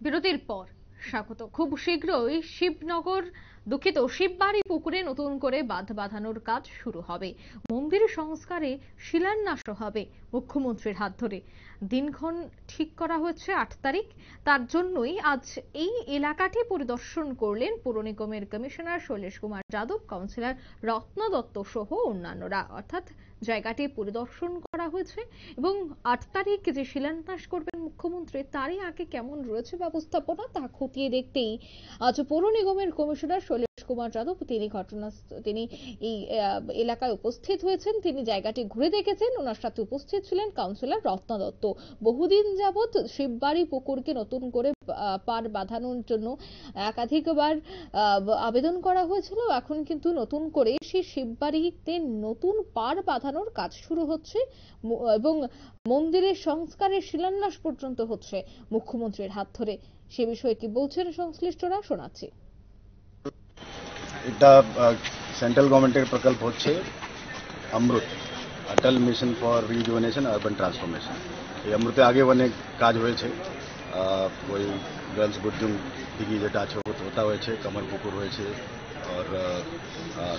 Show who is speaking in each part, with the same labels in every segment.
Speaker 1: বিরতির পর স্বাগত। খুব শীঘ্রই শিববাড়ি পুকুরে নতুন করে বাঁধ বাঁধানোর কাজ শুরু হবে। মন্দির সংস্কারে শিলান্যাসও হবে মুখ্যমন্ত্রীর হাত ধরে। দিনক্ষণ ঠিক করা হয়েছে ৮ তারিখ। তার জন্যই আজ এই এলাকাটি পরিদর্শন করলেন পুর নিগমের কমিশনার শৈলেশ কুমার যাদব, কাউন্সিলর রত্ন দত্ত সহ অন্যান্যরা। অর্থাৎ জায়গাটি পরিদর্শন করা হয়েছে এবং ৮ তারিখ যে শিলান্যাস করবেন মুখ্যমন্ত্রী, তারই আগে কেমন রয়েছে ব্যবস্থাপনা তা খতিয়ে দেখতেই আজ পৌর নিগমের কমিশনার শৈলেশ কুমার যাদব তিনি এই এলাকায় উপস্থিত হয়েছেন। তিনি জায়গাটি ঘুরে দেখেছেন। ওনার সাথে উপস্থিত ছিলেন কাউন্সিলর রত্ন দত্ত। বহুদিন যাবৎ শিববাড়ি পুকুরকে নতুন করে পার বাঁধানোর জন্য একাধিকবার আবেদন করা হয়েছিল। এখন কিন্তু নতুন করে সেই শিববাড়িতে নতুন পার বাঁধানোর কাজ শুরু হচ্ছে এবং মন্দিরের সংস্কারের শিলান্যাস পর্যন্ত হচ্ছে মুখ্যমন্ত্রীর হাত ধরে। সে বিষয়ে কি বলছেন সংশ্লিষ্টরা, শোনাচ্ছি।
Speaker 2: এটা সেন্ট্রাল গভর্নমেন্টের প্রকল্প হচ্ছে Amrut, Atal mission for rejuvenation urban transformation. এই অমৃতে আগে অনেক কাজ হয়েছে। ওই গার্লস বুর্জুং দিঘি যেটা আছে ওটা হয়েছে, কমল পুকুর হয়েছে, আর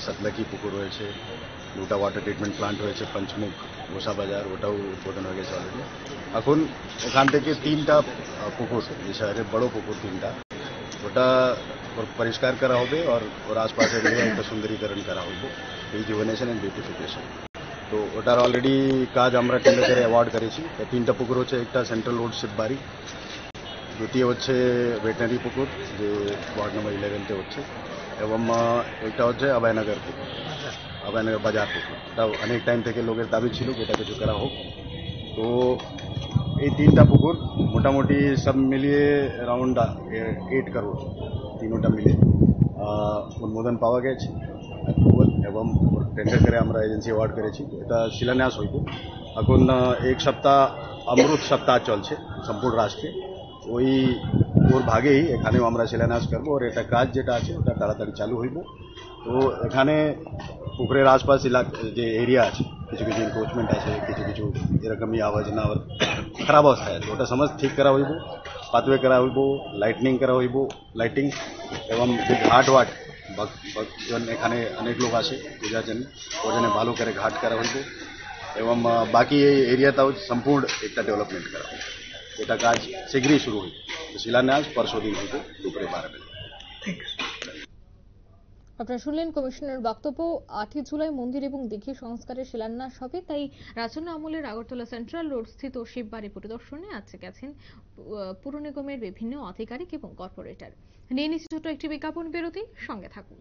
Speaker 2: সতলকি পুকুর হয়েছে, দুটা ওয়াটার ট্রিটমেন্ট প্লান্ট হয়েছে, পঞ্চমুখ গোসা বাজার ওটাও উদ্বোধন হয়ে গেছে অলরেডি। এখন এখান থেকে 3টা পুকুর, এই শহরের বড় পুকুর 3টা, ওটা পরিষ্কার করা হবে ওর আশপাশের এরিয়া সুন্দরীকরণ করা হবে, রিজুভেনেশন এন্ড বিউটিফিকেশন। তো ওটার অলরেডি কাজ আমরা টেন্ডার করে অ্যাওয়ার্ড করেছি। 3টা পুকুর হচ্ছে, একটা সেন্ট্রাল রোড শিববাড়ি, দ্বিতীয় হচ্ছে ভেটেনারি পুকুর যে ওয়ার্ড নম্বর 11-তে হচ্ছে, এবং একটা হচ্ছে অভয়নগর পুকুর, অভয়নগর বাজার পুকুর। তাও অনেক টাইম থেকে লোকের দাবি ছিল এটা কিছু করা হোক। তো এই 3টা পুকুর মোটামুটি সব মিলিয়ে অ্যারাউন্ড 8 করোড়, তিনোটা মিলে অনুমোদন পাওয়া গেছে অ্যাপ্রুভাল, এবং টেন্ডার করে আমরা এজেন্সি অ্যাওয়ার্ড করেছি। এটা শিলান্যাস হইব। এখন 1 সপ্তাহ অমৃত সপ্তাহ চলছে সম্পূর্ণ রাষ্ট্রে, ওর ভাগেই এখানেও আমরা শিলান্যাস করবো। আর এটা কাজ যেটা আছে ওটা তাড়াতাড়ি চালু হইব। তো এখানে পুকুরের আশপাশ যে এরিয়া আছে, কিছু কিছু এনক্রোচমেন্ট আছে, কিছু কিছু এরকমই আবর্জনা আর খারাপ অবস্থায় আছে, ওটা সমস্ত ঠিক করা হইব, পাথওয়ে করা হইব, লাইটনিং করা হইব, লাইটিং, এবং যে ঘাট এখানে অনেক লোক আসে পূজার জন্য, ওর জন্য ভালো করে ঘাট করা হইব, এবং বাকি এই এরিয়াটাও সম্পূর্ণ একটা ডেভেলপমেন্ট করা হইব। এটা কাজ শীঘ্রই শুরু হইব। শিলান্যাস পরশু দিন হইব দুপুরে 12 বেলা।
Speaker 1: আপনারা শুনলেন কমিশনের বক্তব্য। 8ই জুলাই মন্দির এবং দিঘি সংস্কারের শিলান্যাস হবে। তাই রাজন্য আমলের আগরতলা সেন্ট্রাল রোড স্থিত শিববাড়ি পরিদর্শনে আজকে গেছেন পুর নিগমের বিভিন্ন আধিকারিক এবং কর্পোরেটর। নিয়ে নিচ্ছে ছোট একটি বিজ্ঞাপন বিরতি, সঙ্গে থাকুন।